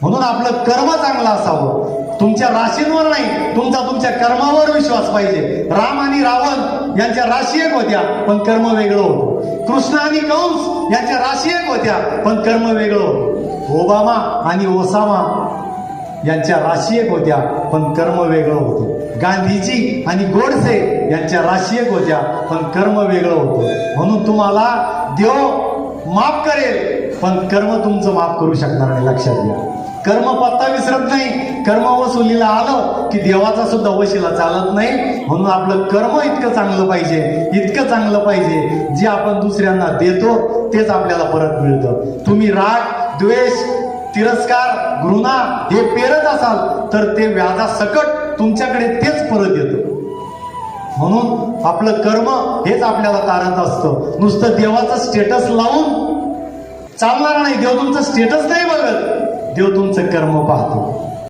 म्हणून आपलं कर्म चांगलं असावं. तुमच्या राशींवर नाही, तुमच्या कर्मावर विश्वास पाहिजे. राम आणि रावण यांच्या राशी एक होत्या पण कर्म वेगळं होतं. कृष्ण आणि कंस यांच्या राशी एक होत्या पण कर्म वेगळं होतं. ओबामा आणि ओसामा यांच्या राशी एक होत्या पण कर्म वेगळं होतं. गांधीजी आणि गोडसे यांच्या राशी एक होत्या पण कर्म वेगळं होतं. म्हणून तुम्हाला देव माफ करेल पण कर्म तुमचं माफ करू शकणार नाही. लक्षात घ्या, कर्म पत्ता विसरत नाही. कर्म वसुलीला आलं की देवाचा सुद्धा वशिला चालत नाही. म्हणून आपलं कर्म इतकं चांगलं पाहिजे, इतकं चांगलं पाहिजे, जे आपण दुसऱ्यांना देतो तेच आपल्याला परत मिळतं. तुम्ही राग, द्वेष, तिरस्कार, घृणा हे पेरत असाल तर ते व्याजासकट तुमच्याकडे तेच परत येतं. म्हणून आपलं कर्म हेच आपल्याला तारत असतं. नुसतं देवाचं स्टेटस लावून चालणार नाही. देव तुमचं स्टेटस नाही बघत, देव तुमचं कर्म पाहतो.